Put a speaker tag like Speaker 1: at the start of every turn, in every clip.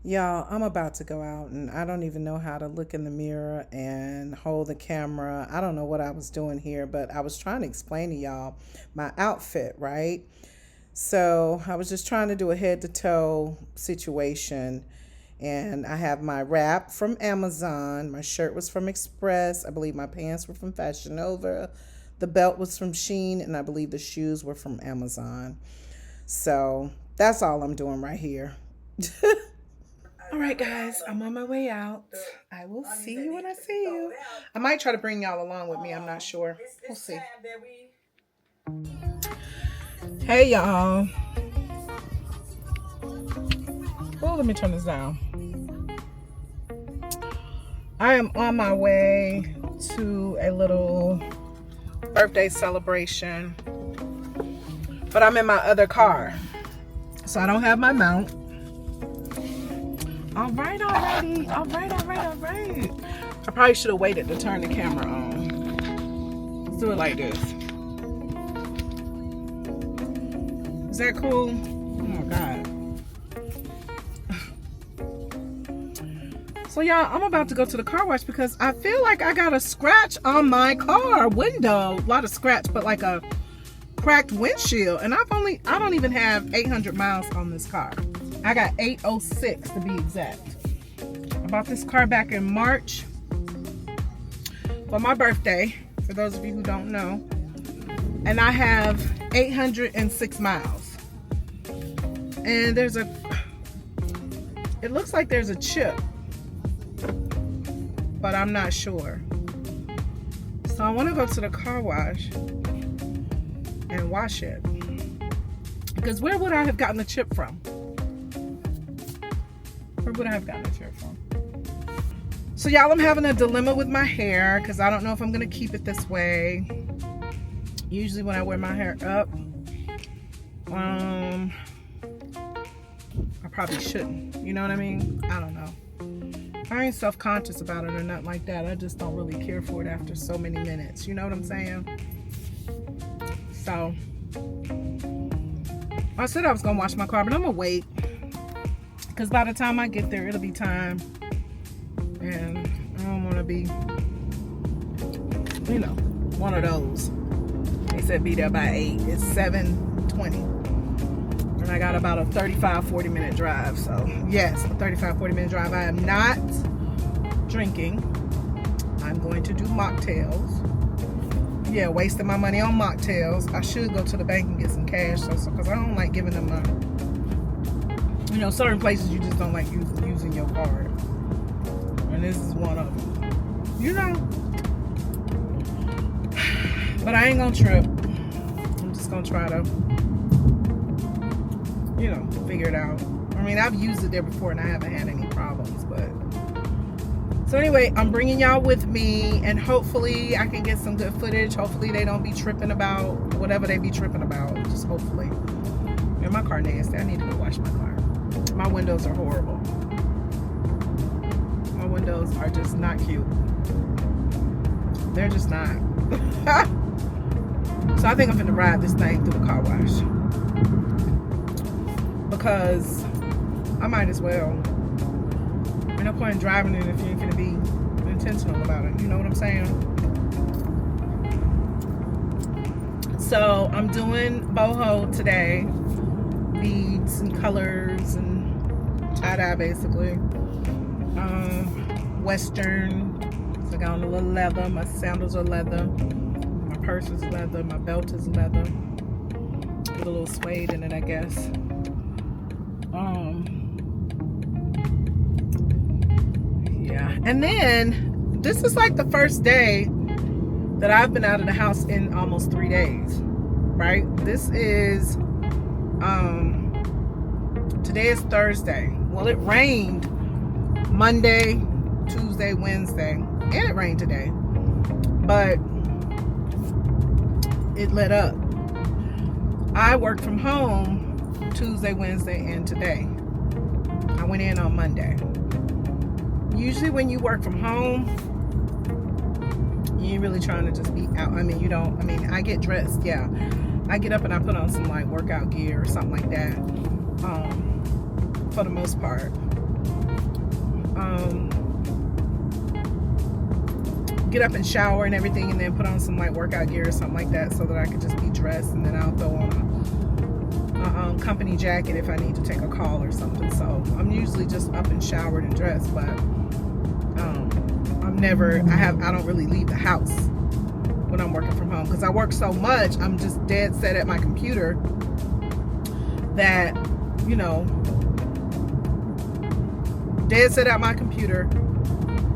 Speaker 1: Y'all, I'm about to go out and I don't even know how to look in the mirror and hold the camera. I don't know what I was doing here, but I was trying to explain to y'all my outfit, right? So I was just trying to do a head to toe situation. And I have my wrap from Amazon. My shirt was from Express. I believe my pants were from Fashion Nova. The belt was from Shein. And I believe the shoes were from Amazon. So that's all I'm doing right here. All right, guys, I'm on my way out. I will see you when I see you. I might try to bring y'all along with me. I'm not sure. We'll see. Hey, y'all. Oh, let me turn this down. I am on my way to a little birthday celebration, but I'm in my other car, so I don't have my mount. All right, already. All right. I probably should have waited to turn the camera on. Let's do it like this. Is that cool? Oh my God. So y'all, I'm about to go to the car wash because I feel like I got a scratch on my car window. A lot of scratch, but like a cracked windshield. And I don't even have 800 miles on this car. I got 806 to be exact. I bought this car back in March for my birthday, for those of you who don't know. And I have 806 miles. And it looks like there's a chip, but I'm not sure. So I want to go to the car wash and wash it. Because where would I have gotten the chip from? Where would I have gotten the chip from? So y'all, I'm having a dilemma with my hair because I don't know if I'm going to keep it this way. Usually when I wear my hair up, I probably shouldn't. You know what I mean? I don't know. I ain't self-conscious about it or nothing like that. I just don't really care for it after so many minutes. You know what I'm saying? So I said I was gonna wash my car, but I'm gonna wait because by the time I get there, it'll be time, and I don't want to be, you know, one of those. They said be there by 8. It's 7:20. And I got about a 35-40 minute drive. So yes, a 35-40 minute drive. I am not drinking. I'm going to do mocktails. Yeah, wasting my money on mocktails. I should go to the bank and get some cash, so because I don't like giving them money. You know, certain places you just don't like using your card, and this is one of them. You know, but I ain't gonna trip. I'm just gonna try to, you know, figure it out. I mean, I've used it there before and I haven't had any problems, but so anyway, I'm bringing y'all with me and hopefully I can get some good footage. Hopefully they don't be tripping about whatever they be tripping about. Just hopefully. Yeah, my car nasty. I need to go wash my car. My windows are horrible. My windows are just not cute. They're just not. So I think I'm gonna ride this thing through the car wash. Because I might as well. There's no point in driving it if you ain't gonna be intentional about it. You know what I'm saying? So I'm doing boho today. Beads and colors and tie-dye basically. Western. So I got on a little leather. My sandals are leather. My purse is leather. My belt is leather. With a little suede in it, I guess. Yeah, and then this is like the first day that I've been out of the house in almost 3 days, right? This is today is Thursday. Well, it rained Monday, Tuesday, Wednesday, and it rained today, but it let up. I worked from home Tuesday, Wednesday, and today. I went in on Monday. Usually when you work from home, you ain't really trying to just be out. I mean, I get dressed, yeah. I get up and I put on some like workout gear or something like that, for the most part. get up and shower and everything, and then put on some like workout gear or something like that, so that I could just be dressed, and then I'll throw on a company jacket if I need to take a call or something. So I'm usually just up and showered and dressed, but I don't really leave the house when I'm working from home, because I work so much. I'm just dead set at my computer that, you know, dead set at my computer.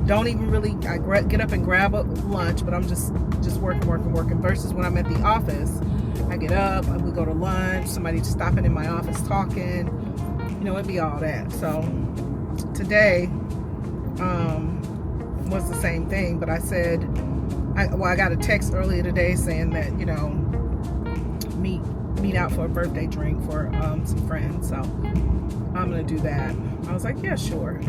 Speaker 1: Don't even really, I get up and grab a lunch, but I'm just working. Versus when I'm at the office, I get up, we go to lunch, somebody's stopping in my office talking, you know, it'd be all that. So today was the same thing, but I said, I got a text earlier today saying that, you know, meet out for a birthday drink for some friends. So I'm gonna do that. I was like, yeah, sure.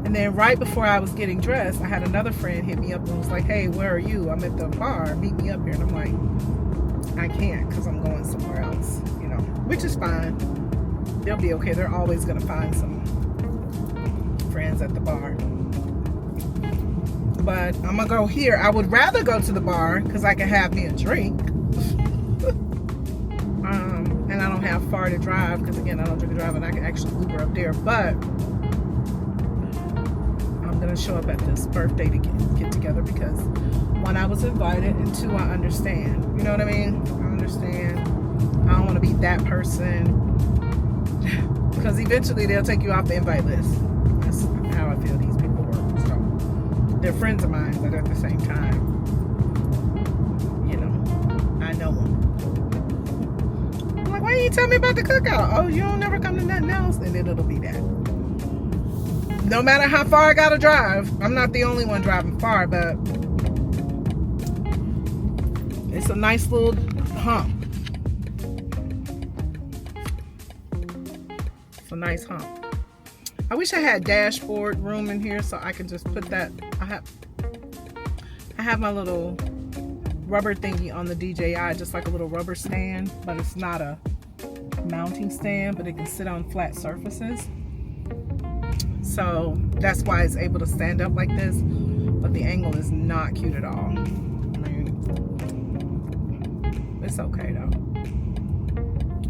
Speaker 1: And then right before I was getting dressed, I had another friend hit me up and was like, hey, where are you? I'm at the bar, meet me up here. And I'm like, I can't, because I'm going somewhere else, you know, which is fine. They'll be okay. They're always gonna find some friends at the bar. But I'm gonna go here. I would rather go to the bar because I can have me a drink. And I don't have far to drive, because again, I don't drink and drive, and I can actually Uber up there. But I'm gonna show up at this birthday to get together, because one, I was invited, and two, I understand. You know what I mean? I understand. I don't want to be that person, because eventually they'll take you off the invite list. That's how I feel these people work. So they're friends of mine, but at the same time, you know, I know them. Why you tell me about the cookout? Oh, you don't never come to nothing else? And then it'll be that. No matter how far I gotta drive, I'm not the only one driving far, but it's a nice little hump. It's a nice hump. I wish I had dashboard room in here so I could just put that. I have my little rubber thingy on the DJI, just like a little rubber stand, but it's not a mounting stand, but it can sit on flat surfaces. So that's why it's able to stand up like this, but the angle is not cute at all. I mean, it's okay though.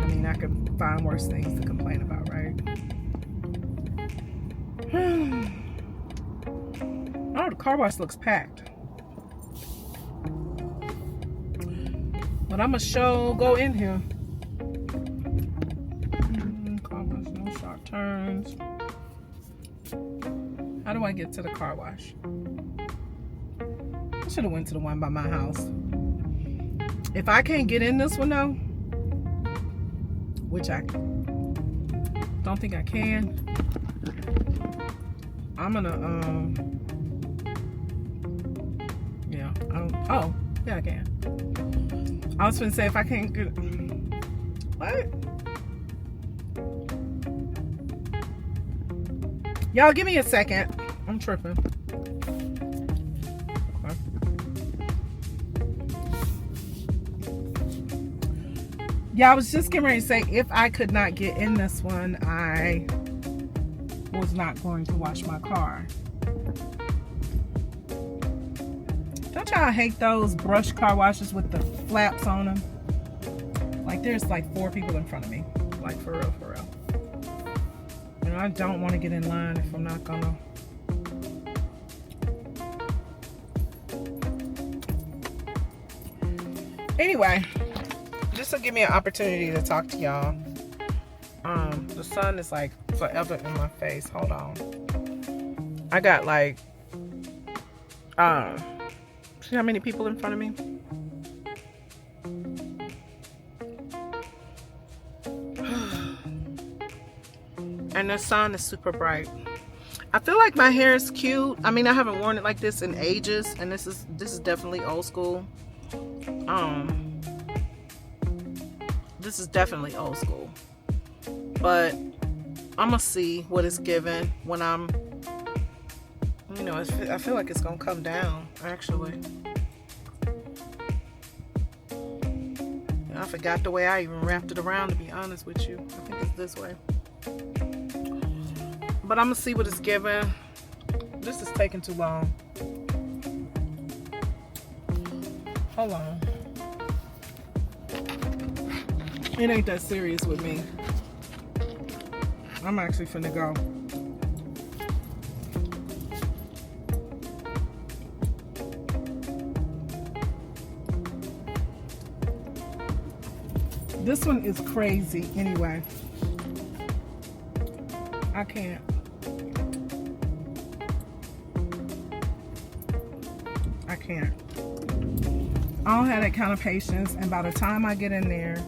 Speaker 1: I mean, I could find worse things to complain about, right? Oh, the car wash looks packed. But I'm gonna go in here. Car wash, no sharp turns. How do I get to the car wash? I should have went to the one by my house. If I can't get in this one though, which I don't think I can, I'm gonna yeah, oh yeah, I can. I was gonna say, if I can't get, what? Y'all give me a second. I'm tripping. Okay. Yeah, I was just getting ready to say, if I could not get in this one, I was not going to wash my car. Don't y'all hate those brush car washes with the flaps on them? Like, there's like 4 people in front of me. Like, for real, for real. And I don't want to get in line if I'm not gonna. Anyway, just to give me an opportunity to talk to y'all. The sun is like forever in my face. Hold on. I got like, see how many people in front of me? And the sun is super bright. I feel like my hair is cute. I mean, I haven't worn it like this in ages, and this is definitely old school. This is definitely old school. But I'm gonna see what it's given when I'm, you know, I feel like it's gonna come down, actually. I forgot the way I even wrapped it around, to be honest with you. I think it's this way. But I'm gonna see what it's given. This is taking too long. Hold on. It ain't that serious with me. I'm actually finna go. This one is crazy anyway. I can't. I can't. I don't have that kind of patience, and by the time I get in there,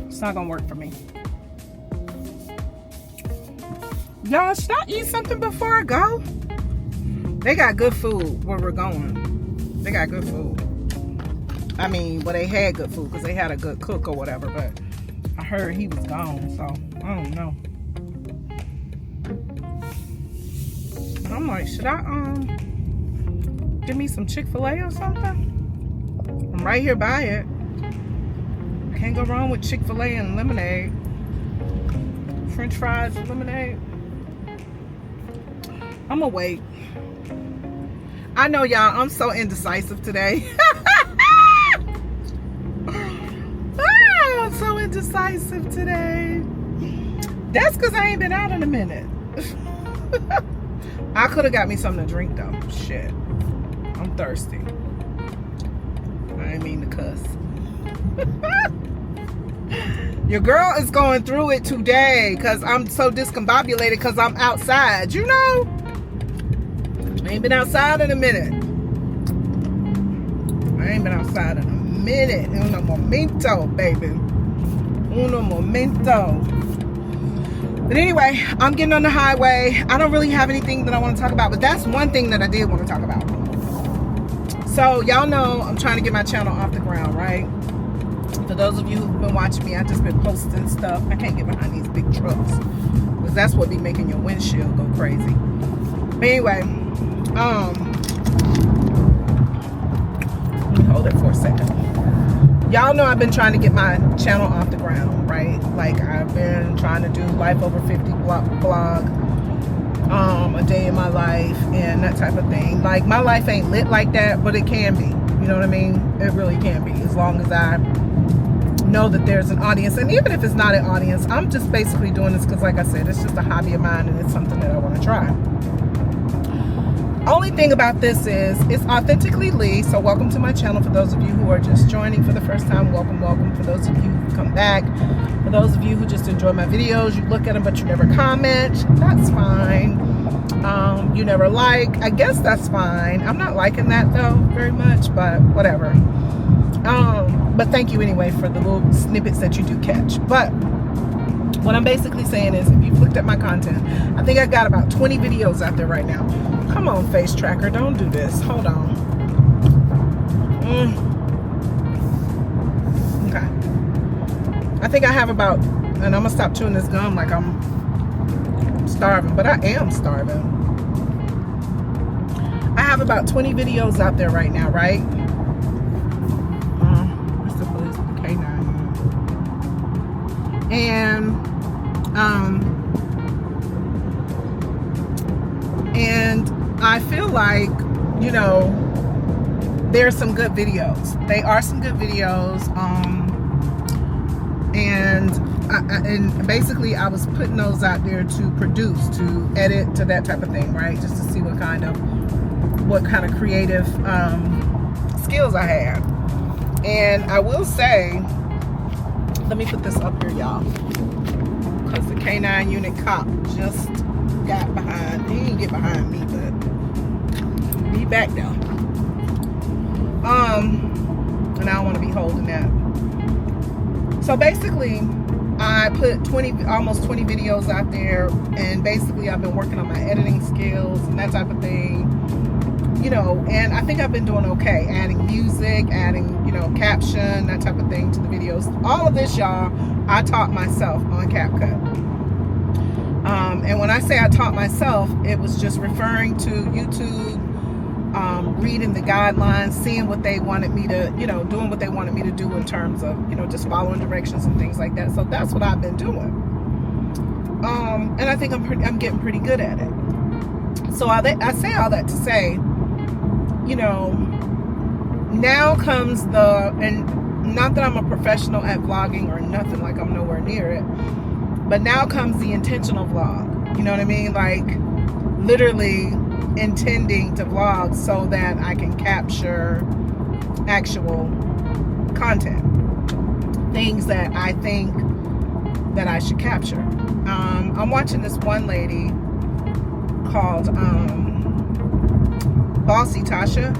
Speaker 1: it's not gonna work for me. Y'all, should I eat something before I go? They got good food where we're going. They got good food. I mean, well, they had good food because they had a good cook or whatever, but I heard he was gone, so I don't know. I'm like, should I give me some Chick-fil-A or something? I'm right here by it. Can't go wrong with Chick-fil-A and lemonade. French fries and lemonade. I'm gonna wait. I know, y'all, I'm so indecisive today. I'm so indecisive today. That's because I ain't been out in a minute. I could have got me something to drink though. Shit. I'm thirsty. I didn't mean to cuss. Your girl is going through it today because I'm so discombobulated because I'm outside, you know? I ain't been outside in a minute. I ain't been outside in a minute. Uno momento, baby. Uno momento. But anyway, I'm getting on the highway. I don't really have anything that I want to talk about, but that's one thing that I did want to talk about. So y'all know I'm trying to get my channel off the ground, right? For those of you who've been watching me, I've just been posting stuff. I can't get behind these big trucks because that's what be making your windshield go crazy. But anyway, let me hold it for a second. Y'all know I've been trying to get my channel off the ground, right? Like I've been trying to do Life Over 50 vlog, a day in my life and that type of thing. Like my life ain't lit like that, but it can be. You know what I mean? It really can be, as long as I know that there's an audience. And even if it's not an audience, I'm just basically doing this because, like I said, it's just a hobby of mine and it's something that I want to try. Only thing about this is it's authentically Lee. So welcome to my channel. For those of you who are just joining for the first time, welcome. For those of you who come back, for those of you who just enjoy my videos, you look at them but you never comment, that's fine. You never like, I guess that's fine. I'm not liking that though very much, but whatever. But thank you anyway for the little snippets that you do catch. But what I'm basically saying is, if you've looked at my content, I think I got about 20 videos out there right now. Come on, face tracker, don't do this. Hold on. Okay. I think I have about, and I'm gonna stop chewing this gum like I'm starving, but I am starving. I have about 20 videos out there right now, right? What's the police with the K9? And I feel like, you know, there's some good videos. They are some good videos. And basically I was putting those out there to produce, to edit, to that type of thing, right? Just to see what kind of creative skills I have. And I will say, let me put this up here, y'all, because the K9 unit cop just got behind. He didn't get behind me, but he back down. And I don't want to be holding that. So basically, I put almost 20 videos out there, and basically I've been working on my editing skills and that type of thing, you know, and I think I've been doing okay, adding music, adding, you know, caption, that type of thing to the videos. All of this, y'all, I taught myself on CapCut. And when I say I taught myself, it was just referring to YouTube reading the guidelines, seeing what they wanted me to, doing what they wanted me to do in terms of, just following directions and things like that. So that's what I've been doing. And I think I'm getting pretty good at it. So I say all that to say, now comes and not that I'm a professional at vlogging or nothing, like I'm nowhere near it, but now comes the intentional vlog. You know what I mean? Like literally intending to vlog so that I can capture actual content, things that I think that I should capture. I'm watching this one lady called Bossy Tasha.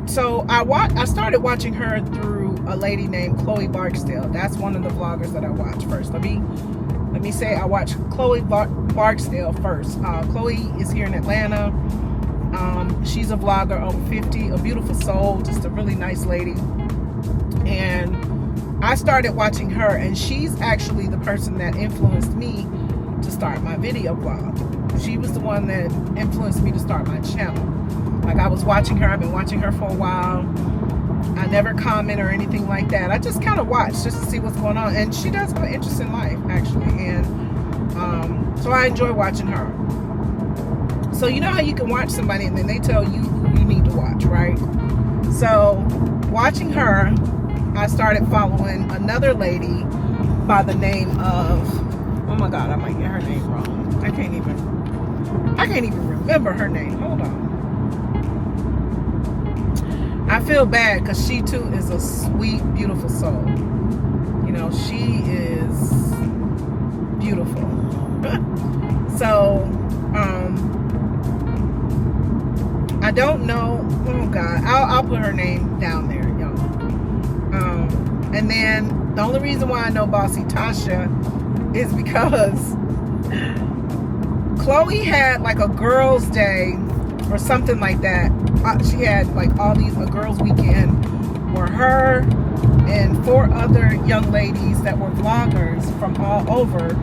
Speaker 1: So I started watching her through a lady named Chloe Barksdale. That's one of the vloggers that I watch first. Let me say I watched Chloe Barksdale first. Chloe is here in Atlanta. She's a vlogger over 50, a beautiful soul, just a really nice lady. And I started watching her, and she's actually the person that influenced me to start my video blog. She was the one that influenced me to start my channel. Like I was watching her, I've been watching her for a while. I never comment or anything like that. I just kind of watch just to see what's going on. And she does have an interesting life, actually. And so I enjoy watching her. So you know how you can watch somebody and then they tell you who you need to watch, right? So watching her, I started following another lady by the name of, oh my God, I might get her name wrong. I can't even remember her name. Hold on. I feel bad because she too is a sweet, beautiful soul. She is beautiful. So, I don't know. Oh God, I'll put her name down there, y'all. And then the only reason why I know Bossy Tasha is because Chloe had like a girls' day or something like that. She had like a girls' weekend where her and 4 other young ladies that were vloggers from all over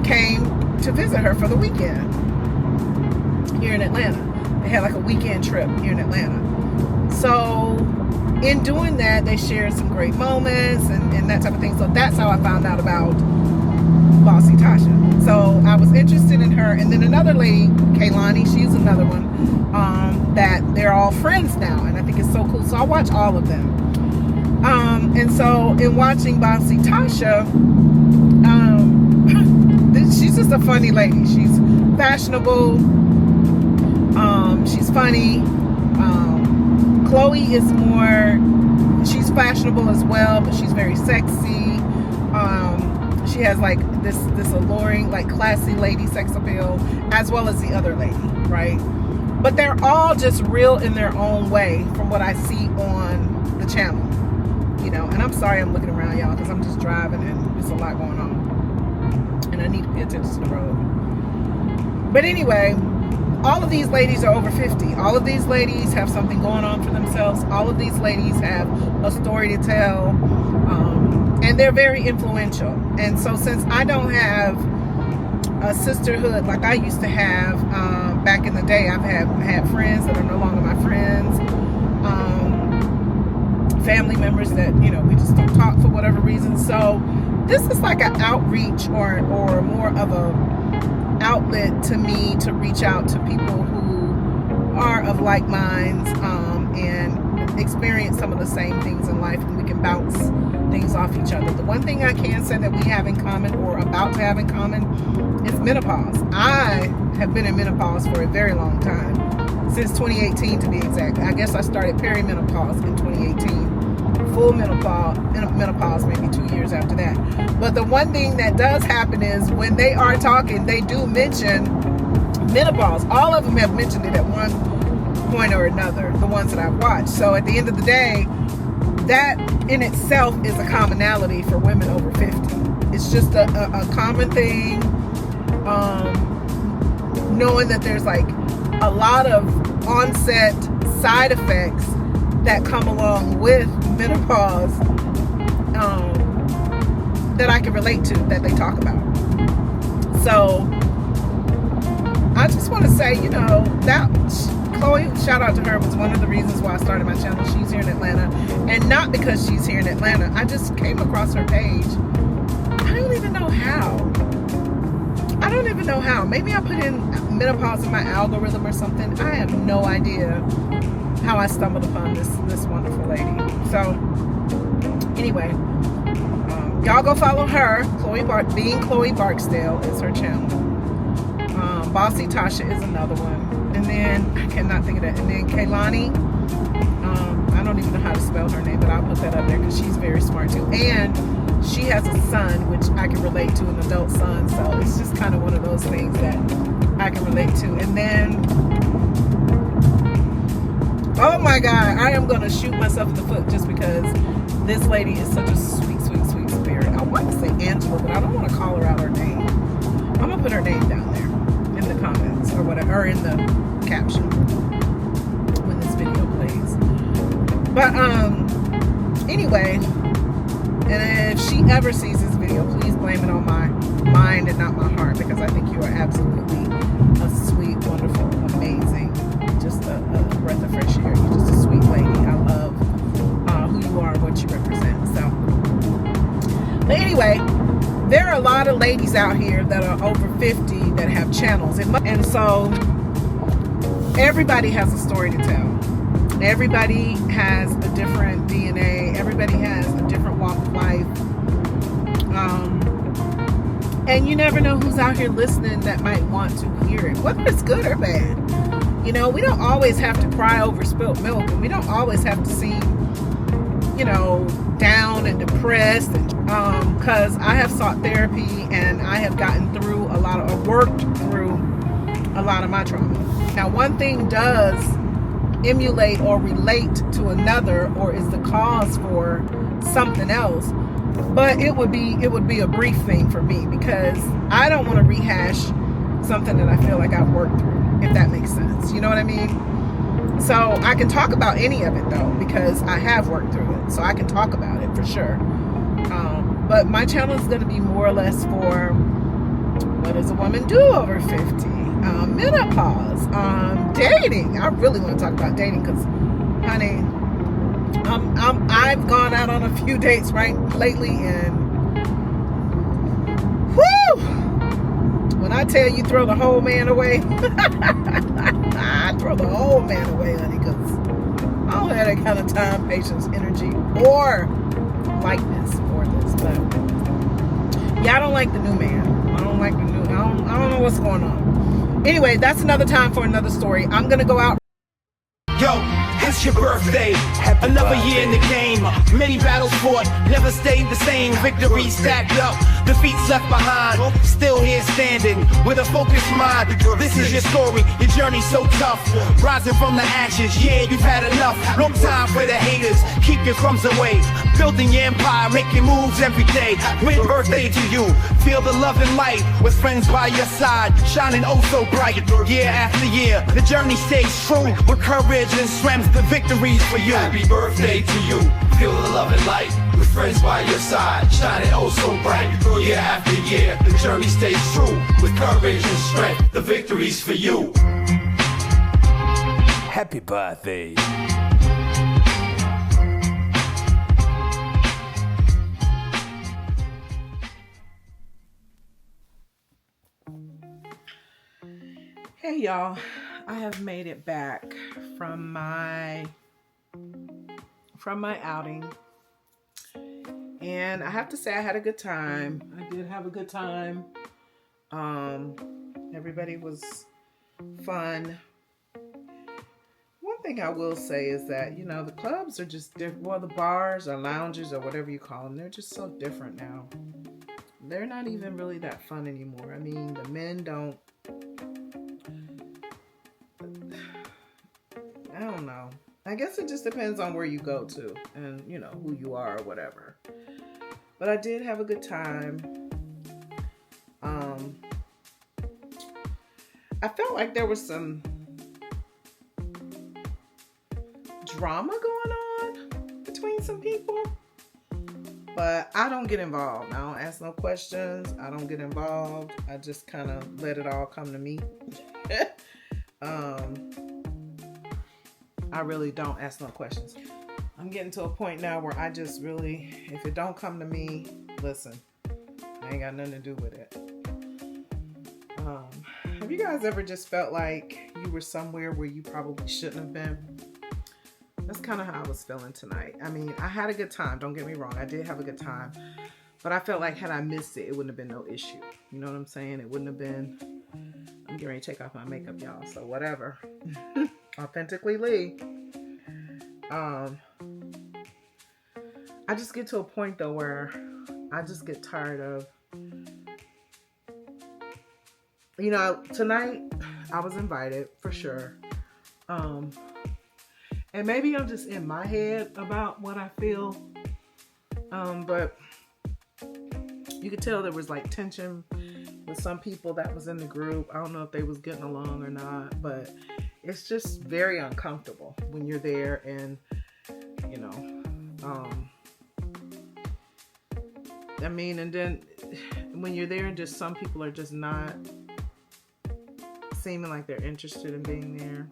Speaker 1: came to visit her for the weekend here in Atlanta. They had like a weekend trip here in Atlanta. So in doing that, they shared some great moments and that type of thing. So that's how I found out about Bossy Tasha. So I was interested in her. And then another lady, Kaylani, she's another one, that they're all friends now. And I think it's so cool. So I watch all of them. And so in watching Bossy Tasha, she's just a funny lady. She's fashionable. She's funny. Chloe is more, she's fashionable as well, but she's very sexy. She has like this alluring, like classy lady sex appeal, as well as the other lady, right? But they're all just real in their own way from what I see on the channel, and I'm sorry I'm looking around, y'all, because I'm just driving and there's a lot going on and I need to pay attention to the road. But anyway, all of these ladies are over 50. All of these ladies have something going on for themselves. All of these ladies have a story to tell, and they're very influential. And so since I don't have a sisterhood like I used to have back in the day, I've had friends that are no longer my friends, family members that we just don't talk for whatever reason. So this is like an outreach or more of a outlet to me to reach out to people who are of like minds and experience some of the same things in life, and we can bounce things off each other. The one thing I can say that we have in common, or about to have in common, is menopause. I have been in menopause for a very long time, since 2018 to be exact. I guess I started perimenopause in 2018. Full menopause maybe 2 years after that. But the one thing that does happen is when they are talking, they do mention menopause. All of them have mentioned it at one point or another, the ones that I've watched. So at the end of the day, that in itself is a commonality for women over 50. It's just a common thing, knowing that there's like a lot of onset side effects that come along with menopause that I can relate to, that they talk about. So I just want to say, that Chloe, shout out to her, was one of the reasons why I started my channel. She's here in Atlanta, and not because she's here in Atlanta. I just came across her page. I don't even know how. I don't even know how. Maybe I put in menopause in my algorithm or something. I have no idea how I stumbled upon this wonderful lady. So anyway, y'all go follow her. Being Chloe Barksdale is her channel. Bossy Tasha is another one. And then I cannot think of that. And then Kaylani. I don't even know how to spell her name, but I'll put that up there because she's very smart too. And she has a son, which I can relate to, an adult son. So it's just kind of one of those things that I can relate to. And then, oh my God, I am going to shoot myself in the foot just because this lady is such a sweet, sweet, sweet spirit. I want to say Angela, but I don't want to call her out her name. I'm going to put her name down there in the comments or whatever, or in the caption when this video plays. But anyway, and if she ever sees this video, please blame it on my mind and not my heart, because I think you are absolutely a sweet, wonderful, amazing, just a breath of fresh air. You're just a sweet lady. I love who you are and what you represent. So, but anyway, there are a lot of ladies out here that are over 50 that have channels, and so everybody has a story to tell. Everybody has a different DNA. Everybody has a different walk of life. And you never know who's out here listening that might want to hear it, whether it's good or bad. You know, we don't always have to cry over spilt milk, and we don't always have to seem, you know, down and depressed. And because I have sought therapy and I have gotten through a lot of, or worked through a lot of my trauma. Now, one thing does emulate or relate to another, or is the cause for something else, but it would be a brief thing for me, because I don't want to rehash something that I feel like I've worked through, if that makes sense. You know what I mean? So I can talk about any of it though, because I have worked through it, so I can talk about it for sure. But my channel is going to be more or less for what does a woman do over 50, menopause, dating. I really want to talk about dating because, honey, I've gone out on a few dates lately, and whoo! When I tell you throw the whole man away, I throw the whole man away, honey, because I don't have that kind of time, patience, energy, or likeness for this. But yeah, I don't like the new man. I don't like the new. I don't know what's going on. Anyway, that's another time for another story. I'm gonna go out.
Speaker 2: Yo, it's your birthday. Another year in the game. Many battles fought, never stayed the same. Victories stacked up, defeats left behind. Still here standing with a focused mind. This is your story, your journey so tough. Rising from the ashes, yeah, you've had enough. No time for the haters, keep your crumbs away. Building your empire, making moves every day. Win birthday to you, feel the love and light. With friends by your side, shining oh so bright. Year after year, the journey stays true. With courage and strength, the victories for you.
Speaker 3: Happy birthday to you, feel the love and light. With friends by your side, shining oh so bright. Year after year, the journey stays true. With courage and strength, the victories for you.
Speaker 2: Happy birthday.
Speaker 1: Hey y'all, I have made it back from my outing, and I have to say I had a good time. I did have a good time. Everybody was fun. One thing I will say is that, you know, the clubs are just different. Well, the bars or lounges or whatever you call them, they're just so different now. They're not even really that fun anymore. I mean, the men don't, I don't know. I guess it just depends on where you go to and, you know, who you are or whatever. But I did have a good time. I felt like there was some drama going on between some people, but I don't get involved. I don't ask no questions. I don't get involved. I just kind of let it all come to me. I really don't ask no questions. I'm getting to a point now where I just really, if it don't come to me, listen, I ain't got nothing to do with it. Have you guys ever just felt like you were somewhere where you probably shouldn't have been? That's kind of how I was feeling tonight. I mean, I had a good time. Don't get me wrong. I did have a good time. But I felt like had I missed it, it wouldn't have been no issue. You know what I'm saying? It wouldn't have been... I'm getting ready to take off my makeup, y'all. So whatever. Authentically Lee. I just get to a point, though, where I just get tired of... You know, tonight, I was invited, for sure. And maybe I'm just in my head about what I feel. But you could tell there was like tension with some people that was in the group. I don't know if they was getting along or not, but it's just very uncomfortable when you're there and, you know, I mean, and then when you're there and just some people are just not seeming like they're interested in being there.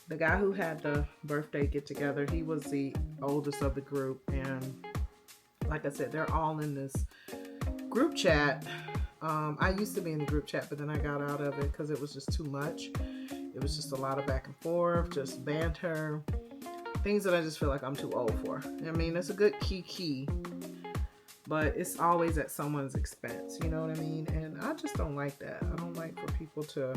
Speaker 1: The guy who had the birthday get together, he was the oldest of the group, and like I said, they're all in this group chat. I used to be in the group chat, but then I got out of it because it was just too much. It was just a lot of back and forth, just banter, things that I just feel like I'm too old for. I mean, it's a good kiki, but it's always at someone's expense, you know what I mean? And I just don't like that. I don't like for people to...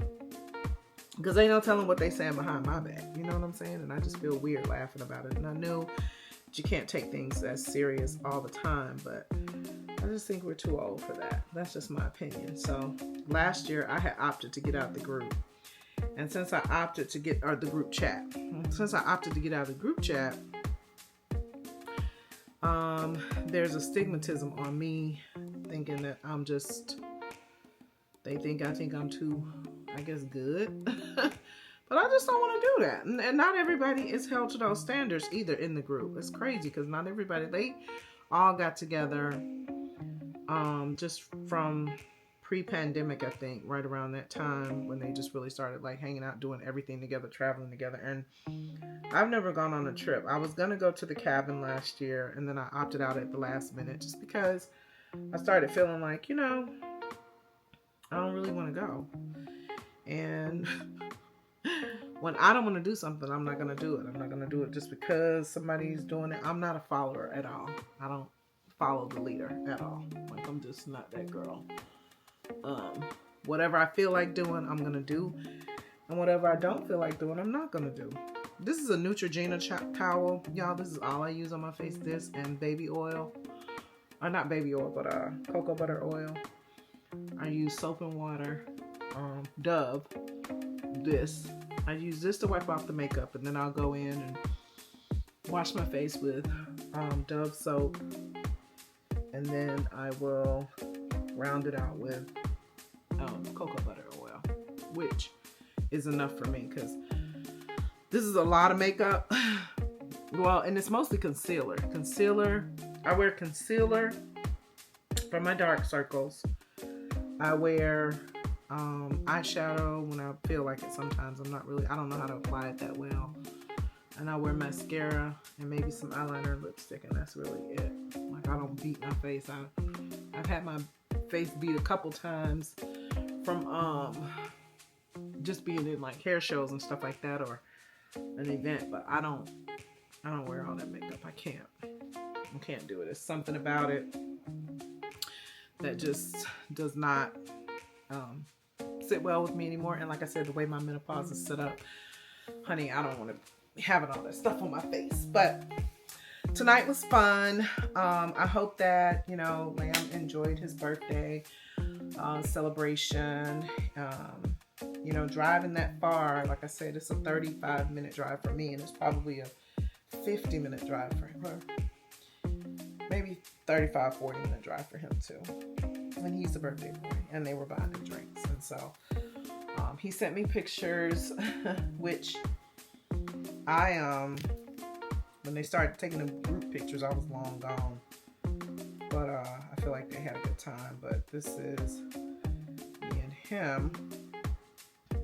Speaker 1: Because ain't no telling what they saying behind my back. You know what I'm saying? And I just feel weird laughing about it. And I know that you can't take things as serious all the time. But I just think we're too old for that. That's just my opinion. So last year I had opted to get out the group. And since I opted to get, or the group chat. Since I opted to get out of the group chat, there's a stigmatism on me thinking that I'm just... I think I'm too, I guess, good. But I just don't want to do that. And not everybody is held to those standards either in the group. It's crazy because not everybody, they all got together just from pre-pandemic, I think, right around that time when they just really started like hanging out, doing everything together, traveling together. And I've never gone on a trip. I was going to go to the cabin last year, and then I opted out at the last minute just because I started feeling like, you know, I don't really want to go. And when I don't want to do something, I'm not going to do it. I'm not going to do it just because somebody's doing it. I'm not a follower at all. I don't follow the leader at all. Like, I'm just not that girl. Whatever I feel like doing, I'm going to do. And whatever I don't feel like doing, I'm not going to do. This is a Neutrogena towel. Y'all, this is all I use on my face. This and baby oil. Or not baby oil, but cocoa butter oil. I use soap and water, Dove, this. I use this to wipe off the makeup, and then I'll go in and wash my face with Dove soap, and then I will round it out with cocoa butter oil, which is enough for me because this is a lot of makeup. Well, and it's mostly concealer. I wear concealer for my dark circles. I wear eyeshadow when I feel like it sometimes. I don't know how to apply it that well. And I wear mascara and maybe some eyeliner and lipstick, and that's really it. Like, I don't beat my face. I've had my face beat a couple times from just being in like hair shows and stuff like that, or an event, but I don't wear all that makeup. I can't do it. It's something about it that just does not sit well with me anymore. And like I said, the way my menopause is set up, honey, I don't want to be having all that stuff on my face. But tonight was fun. I hope that, you know, Lamb enjoyed his birthday celebration. You know, driving that far, like I said, it's a 35-minute drive for me, and it's probably a 50-minute drive for her. Maybe 35, 40-minute drive for him too. And he's a birthday boy, and they were buying him drinks. And so he sent me pictures, which I when they started taking the group pictures, I was long gone. But I feel like they had a good time. But this is me and him.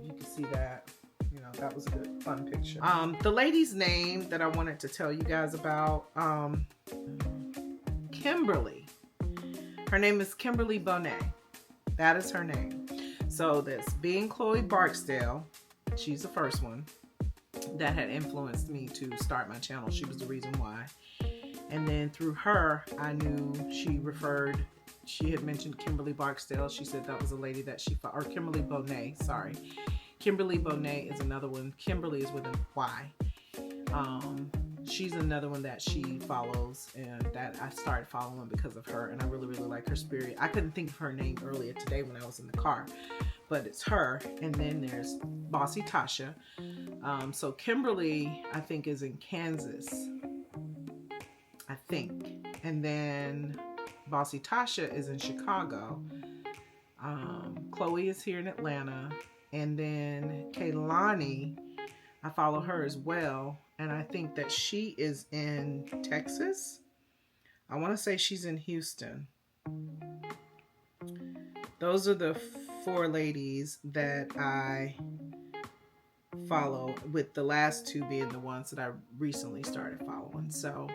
Speaker 1: You can see that, you know, that was a good, fun picture. The lady's name that I wanted to tell you guys about, Kimberly. Her name is Kimberly Bonet. That is her name. So that's being Chloe Barksdale. She's the first one that had influenced me to start my channel. She was the reason why. And then through her, I knew she had mentioned Kimberly Barksdale. She said that was a lady that or Kimberly Bonet, sorry. Kimberly Bonet is another one. Kimberly is with a Y. She's another one that she follows and that I started following because of her, and I really, really like her spirit. I couldn't think of her name earlier today when I was in the car, but it's her. And then there's Bossy Tasha. So Kimberly, I think, is in Kansas, I think. And then Bossy Tasha is in Chicago. Chloe is here in Atlanta. And then Kaylani, I follow her as well. And I think that she is in Texas. I want to say she's in Houston. Those are the 4 ladies that I follow, with the last 2 being the ones that I recently started following. So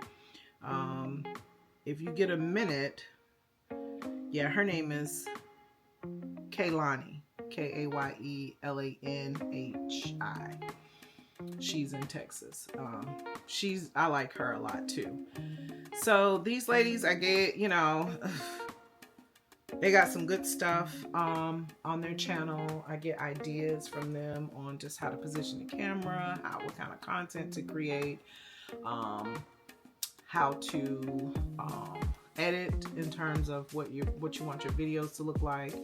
Speaker 1: if you get a minute, yeah, her name is Kaylani, Kayelanhi. She's in Texas. I like her a lot too. So these ladies, I get, they got some good stuff on their channel. I get ideas from them on just how to position the camera, what kind of content to create, how to edit in terms of what you want your videos to look like.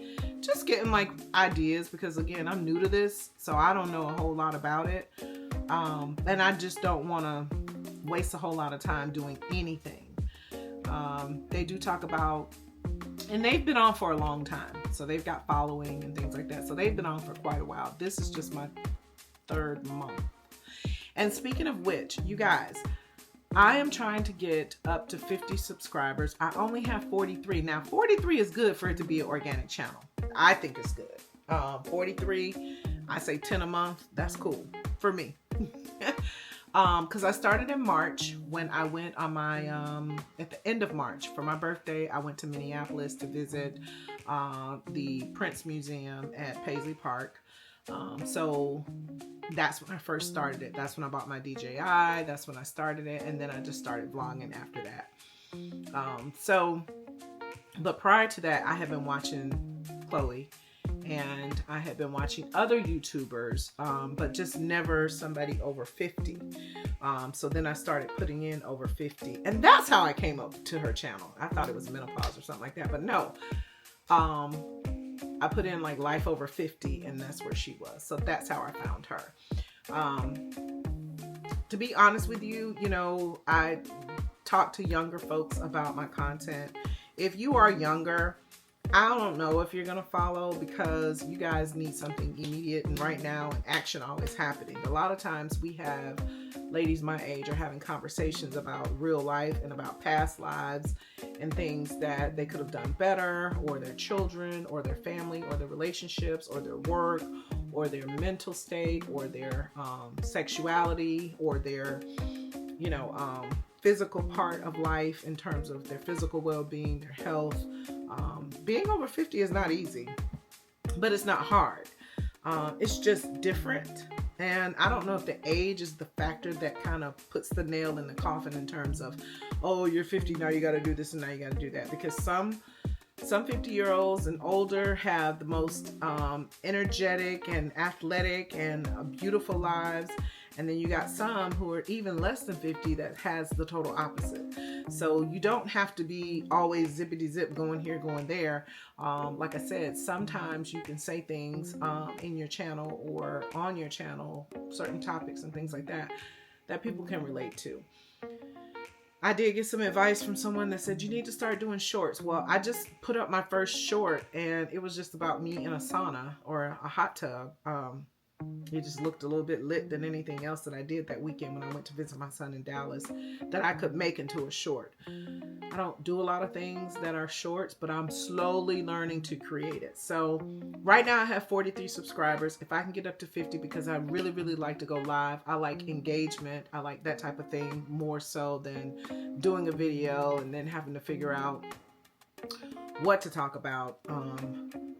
Speaker 1: Just getting like ideas, because again, I'm new to this, so I don't know a whole lot about it. And I just don't want to waste a whole lot of time doing anything. They do talk about, and they've been on for a long time, so they've got following and things like that. So they've been on for quite a while. This is just my 3rd month. And speaking of which, you guys, I am trying to get up to 50 subscribers. I only have 43. Now, 43 is good for it to be an organic channel. I think it's good. 43, I say 10 a month. That's cool for me. Because I started in March when I went on my, at the end of March for my birthday, I went to Minneapolis to visit the Prince Museum at Paisley Park. So that's when I first started it. That's when I bought my DJI. That's when I started it. And then I just started vlogging after that. But prior to that, I had been watching Chloe, and I had been watching other YouTubers, but just never somebody over 50. So then I started putting in over 50, and that's how I came up to her channel. I thought it was menopause or something like that, but no. I put in like life over 50, and that's where she was. So that's how I found her. To be honest with you, I talk to younger folks about my content. If you are younger, I don't know if you're going to follow, because you guys need something immediate and right now, and action always happening. A lot of times we have ladies my age are having conversations about real life and about past lives and things that they could have done better, or their children, or their family, or their relationships, or their work, or their mental state, or their sexuality, or their, physical part of life in terms of their physical well-being, their health. Being over 50 is not easy, but it's not hard. It's just different. And I don't know if the age is the factor that kind of puts the nail in the coffin in terms of, oh, you're 50, now you got to do this and now you got to do that. Because some 50-year-olds and older have the most energetic and athletic and beautiful lives. And then you got some who are even less than 50 that has the total opposite. So you don't have to be always zippity zip going here, going there. Like I said, sometimes you can say things in your channel or on your channel, certain topics and things like that, that people can relate to. I did get some advice from someone that said, you need to start doing shorts. Well, I just put up my first short, and it was just about me in a sauna or a hot tub. It just looked a little bit lit than anything else that I did that weekend when I went to visit my son in Dallas, that I could make into a short. I don't do a lot of things that are shorts, but I'm slowly learning to create it. So right now I have 43 subscribers. If I can get up to 50, because I really, really like to go live. I like engagement. I like that type of thing more so than doing a video and then having to figure out what to talk about.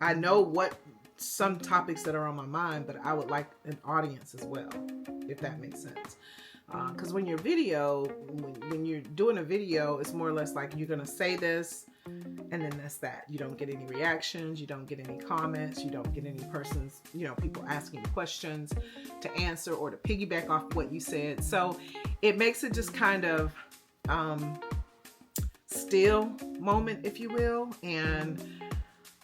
Speaker 1: I know what some topics that are on my mind, but I would like an audience as well, if that makes sense. Because when you're when you're doing a video, it's more or less like you're gonna say this and then that's that. You don't get any reactions, you don't get any comments, you don't get any people asking you questions to answer or to piggyback off what you said. So it makes it just kind of still moment, if you will. And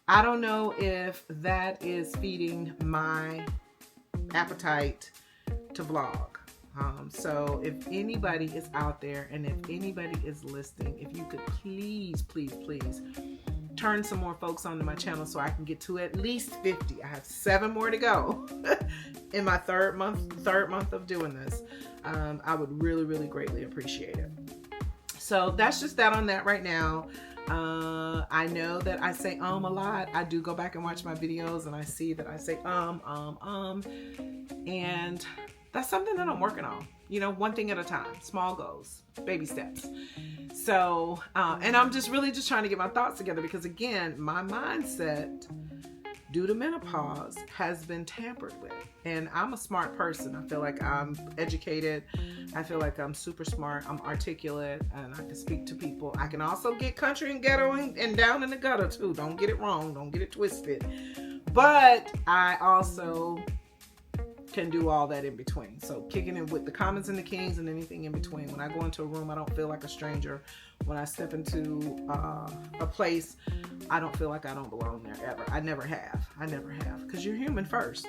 Speaker 1: I don't know if that is feeding my appetite to vlog. So if anybody is out there and if anybody is listening, if you could please turn some more folks onto my channel so I can get to at least 50. I have 7 more to go in my third month of doing this. I would really, really greatly appreciate it. So that's just that on that right now. I know that I say a lot. I do go back and watch my videos and I see that I say and that's something that I'm working on, one thing at a time, small goals, baby steps. So, and I'm just really trying to get my thoughts together because again, my mindset due to menopause has been tampered with. And I'm a smart person. I feel like I'm educated. I feel like I'm super smart. I'm articulate and I can speak to people. I can also get country and ghetto and down in the gutter too. Don't get it wrong. Don't get it twisted. But I also can do all that in between. So kicking in with the commons and the kings and anything in between. When I go into a room, I don't feel like a stranger. When I step into a place, I don't feel like I don't belong there ever. I never have. Because you're human first.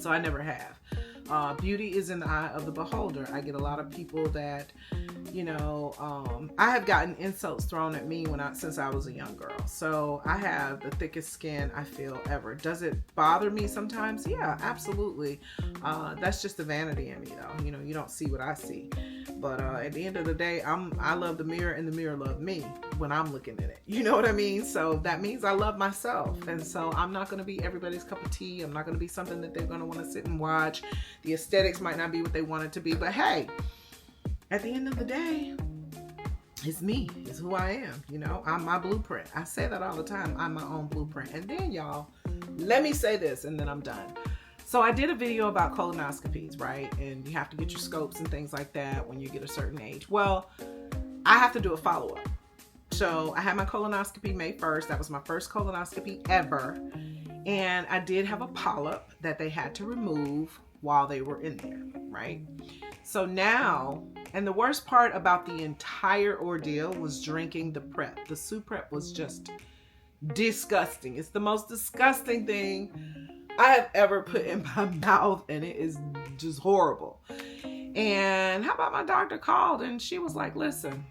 Speaker 1: So I never have. Beauty is in the eye of the beholder. I get a lot of people that, I have gotten insults thrown at me since I was a young girl. So I have the thickest skin I feel ever. Does it bother me sometimes? Yeah, absolutely. That's just the vanity in me though. You don't see what I see. But at the end of the day, I love the mirror and the mirror love me when I'm looking at it. You know what I mean? So that means I love myself. And so I'm not going to be everybody's cup of tea. I'm not going to be something that they're going to want to sit and watch. The aesthetics might not be what they want it to be. But hey, at the end of the day, it's me. It's who I am. I'm my blueprint. I say that all the time. I'm my own blueprint. And then y'all, let me say this and then I'm done. So I did a video about colonoscopies, right? And you have to get your scopes and things like that when you get a certain age. Well, I have to do a follow-up. So I had my colonoscopy May 1st. That was my first colonoscopy ever. And I did have a polyp that they had to remove while they were in there, right? So now, and the worst part about the entire ordeal was drinking the prep. The Suprep was just disgusting. It's the most disgusting thing I have ever put in my mouth, and it is just horrible. And how about my doctor called and she was like, listen,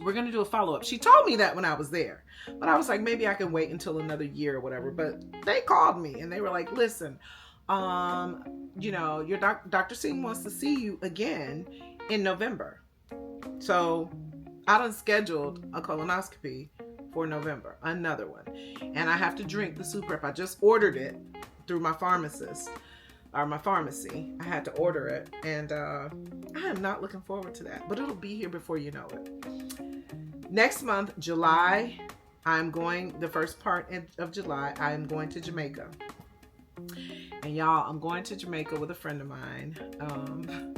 Speaker 1: we're going to do a follow-up. She told me that when I was there, but I was like, maybe I can wait until another year or whatever. But they called me and they were like, listen, your Dr. Singh wants to see you again in November. So I done scheduled a colonoscopy for November, another one. And I have to drink the Suprep. I just ordered it through my pharmacist or my pharmacy. I had to order it and I am not looking forward to that, but it'll be here before you know it. Next month, July, the first part of July, I'm going to Jamaica. And y'all, I'm going to Jamaica with a friend of mine.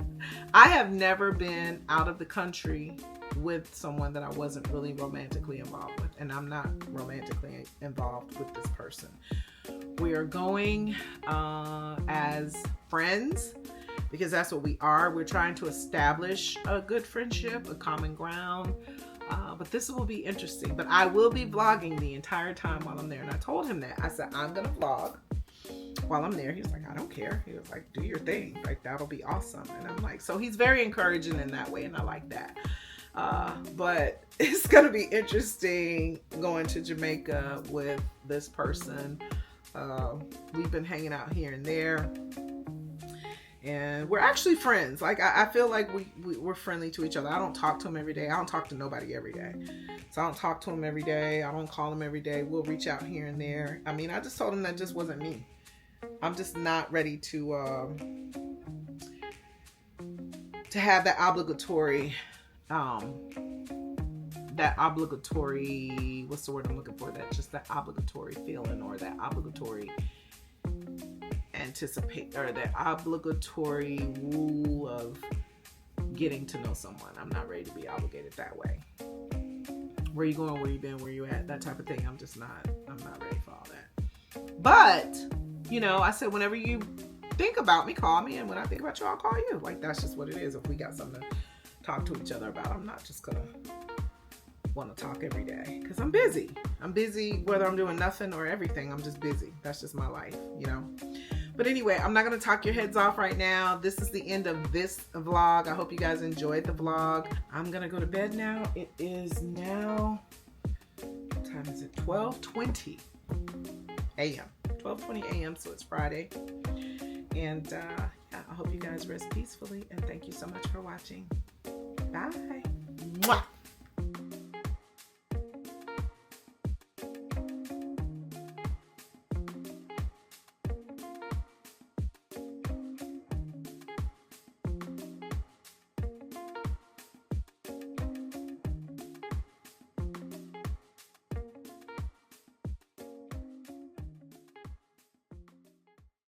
Speaker 1: I have never been out of the country with someone that I wasn't really romantically involved with. And I'm not romantically involved with this person. We are going as friends because that's what we are. We're trying to establish a good friendship, a common ground. But this will be interesting. But I will be vlogging the entire time while I'm there. And I told him that. I said, I'm going to vlog while I'm there. He was like, I don't care. He was like, do your thing. Like, that'll be awesome. And I'm like, so he's very encouraging in that way. And I like that. But it's going to be interesting going to Jamaica with this person. We've been hanging out here and there. And we're actually friends. Like, I feel like we're friendly to each other. I don't talk to him every day. I don't talk to nobody every day. So I don't talk to him every day. I don't call him every day. We'll reach out here and there. I mean, I just told him that just wasn't me. I'm just not ready to have that obligatory, what's the word I'm looking for? That just that obligatory feeling, or that obligatory anticipate, or that obligatory rule of getting to know someone. I'm not ready to be obligated that way. Where you going, where you been, where you at, that type of thing. I'm not ready for all that. But, you know, I said, whenever you think about me, call me, and when I think about you, I'll call you. Like, that's just what it is. If we got something to talk to each other about, I'm not just gonna want to talk every day, because I'm busy. I'm busy whether I'm doing nothing or everything. I'm just busy. That's just my life, you know. But anyway, I'm not going to talk your heads off right now. This is the end of this vlog. I hope you guys enjoyed the vlog. I'm going to go to bed now. It is now, what time is it? 12:20 a.m. 12:20 a.m. So it's Friday. And yeah, I hope you guys rest peacefully. And thank you so much for watching. Bye.